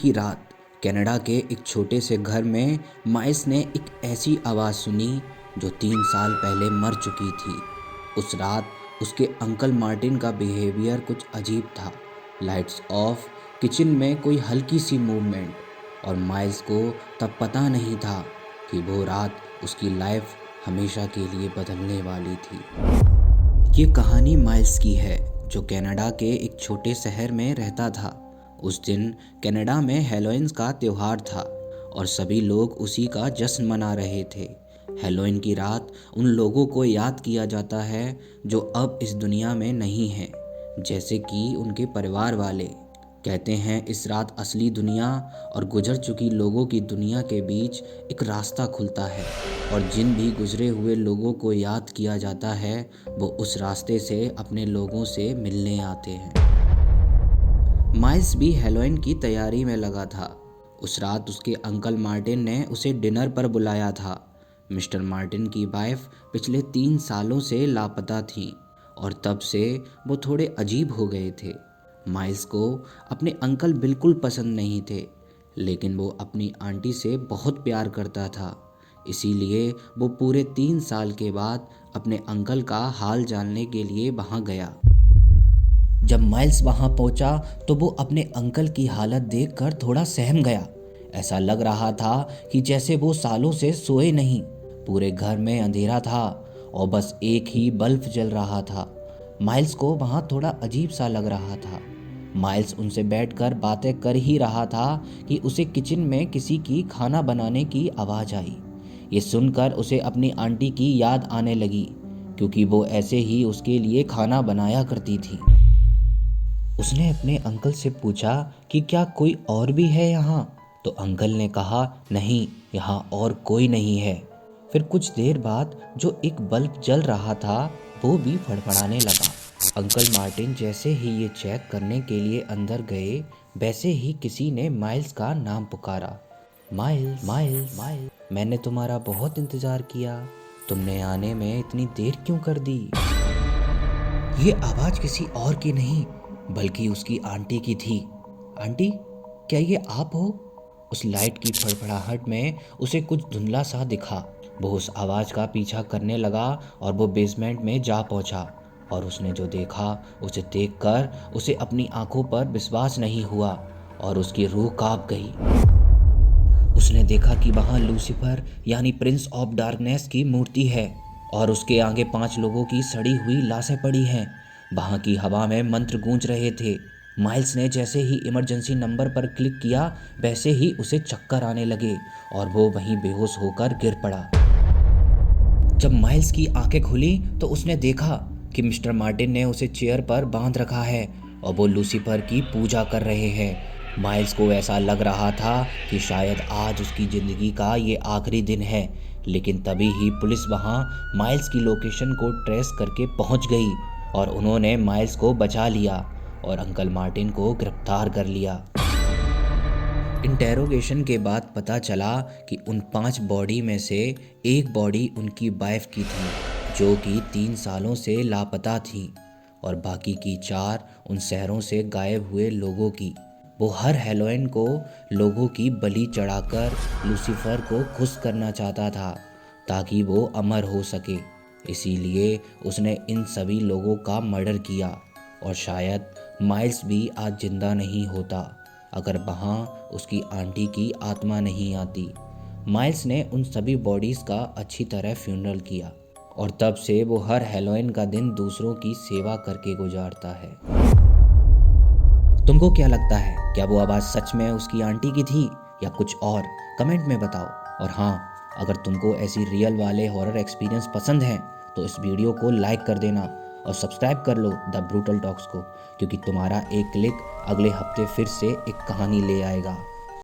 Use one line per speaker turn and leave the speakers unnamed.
की रात कनाडा के एक छोटे से घर में माइल्स ने एक ऐसी आवाज़ सुनी जो 3 साल पहले मर चुकी थी। उस रात उसके अंकल मार्टिन का बिहेवियर कुछ अजीब था। लाइट्स ऑफ, किचन में कोई हल्की सी मूवमेंट, और माइल्स को तब पता नहीं था कि वो रात उसकी लाइफ हमेशा के लिए बदलने वाली थी। ये कहानी माइल्स की है जो कनाडा के एक छोटे शहर में रहता था। उस दिन कनाडा में हैलोवीन का त्यौहार था और सभी लोग उसी का जश्न मना रहे थे। हैलोवीन की रात उन लोगों को याद किया जाता है जो अब इस दुनिया में नहीं हैं, जैसे कि उनके परिवार वाले। कहते हैं इस रात असली दुनिया और गुजर चुकी लोगों की दुनिया के बीच एक रास्ता खुलता है, और जिन भी गुजरे हुए लोगों को याद किया जाता है वो उस रास्ते से अपने लोगों से मिलने आते हैं। माइल्स भी हैलोवीन की तैयारी में लगा था। उस रात उसके अंकल मार्टिन ने उसे डिनर पर बुलाया था। मिस्टर मार्टिन की वाइफ पिछले 3 सालों से लापता थी और तब से वो थोड़े अजीब हो गए थे। माइल्स को अपने अंकल बिल्कुल पसंद नहीं थे, लेकिन वो अपनी आंटी से बहुत प्यार करता था। इसीलिए वो पूरे 3 साल के बाद अपने अंकल का हाल जानने के लिए वहाँ गया। जब माइल्स वहाँ पहुँचा तो वो अपने अंकल की हालत देखकर थोड़ा सहम गया। ऐसा लग रहा था कि जैसे वो सालों से सोए नहीं। पूरे घर में अंधेरा था और बस एक ही बल्ब जल रहा था। माइल्स को वहाँ थोड़ा अजीब सा लग रहा था। माइल्स उनसे बैठकर बातें कर ही रहा था कि उसे किचन में किसी की खाना बनाने की आवाज़ आई। ये सुनकर उसे अपनी आंटी की याद आने लगी, क्योंकि वो ऐसे ही उसके लिए खाना बनाया करती थी। उसने अपने अंकल से पूछा कि क्या कोई और भी है यहाँ, तो अंकल ने कहा नहीं, यहाँ और कोई नहीं है। फिर कुछ देर बाद जो एक बल्ब जल रहा था वो भी फड़फड़ाने लगा। अंकल मार्टिन जैसे ही ये चेक करने के लिए अंदर गए, वैसे ही किसी ने माइल्स का नाम पुकारा। माइल्स, माइल्स, माइल्स, मैंने तुम्हारा बहुत इंतजार किया, तुमने आने में इतनी देर क्यों कर दी? ये आवाज़ किसी और की नहीं बल्कि उसकी आंटी की थी। आंटी, क्या ये आप हो? उस लाइट की फड़फड़ाहट में उसे कुछ धुंधला सा दिखा। वो उस आवाज़ का पीछा करने लगा और वो बेसमेंट में जा पहुंचा, और उसने जो देखा उसे देखकर उसे अपनी आंखों पर विश्वास नहीं हुआ और उसकी रूह कांप गई। उसने देखा कि वहाँ लूसीफर यानी प्रिंस ऑफ डार्कनेस की मूर्ति है और उसके आगे 5 लोगों की सड़ी हुई लाशें पड़ी हैं। वहाँ की हवा में मंत्र गूंज रहे थे। माइल्स ने जैसे ही इमरजेंसी नंबर पर क्लिक किया, वैसे ही उसे चक्कर आने लगे और वो वहीं बेहोश होकर गिर पड़ा। जब माइल्स की आंखें खुली तो उसने देखा कि मिस्टर मार्टिन ने उसे चेयर पर बांध रखा है और वो लूसीफर की पूजा कर रहे हैं। माइल्स को ऐसा लग रहा था कि शायद आज उसकी ज़िंदगी का ये आखिरी दिन है, लेकिन तभी ही पुलिस वहाँ माइल्स की लोकेशन को ट्रेस करके पहुँच गई और उन्होंने माइल्स को बचा लिया और अंकल मार्टिन को गिरफ्तार कर लिया। इंटेरोगेशन के बाद पता चला कि उन 5 बॉडी में से एक बॉडी उनकी वाइफ की थी, जो कि 3 सालों से लापता थी, और बाकी की 4 उन शहरों से गायब हुए लोगों की। वो हर हैलोवीन को लोगों की बलि चढ़ाकर लूसीफर को खुश करना चाहता था ताकि वो अमर हो सके। इसीलिए उसने इन सभी लोगों का मर्डर किया, और शायद माइल्स भी आज जिंदा नहीं होता अगर वहाँ उसकी आंटी की आत्मा नहीं आती। माइल्स ने उन सभी बॉडीज़ का अच्छी तरह फ्यूनरल किया और तब से वो हर हैलोवीन का दिन दूसरों की सेवा करके गुजारता है। तुमको क्या लगता है, क्या वो आवाज़ सच में उसकी आंटी की थी या कुछ और? कमेंट में बताओ। और हाँ, अगर तुमको ऐसी रियल वाले हॉरर एक्सपीरियंस पसंद हैं तो इस वीडियो को लाइक कर देना और सब्सक्राइब कर लो द ब्रूटल टॉक्स को, क्योंकि तुम्हारा एक क्लिक अगले हफ्ते फिर से एक कहानी ले आएगा।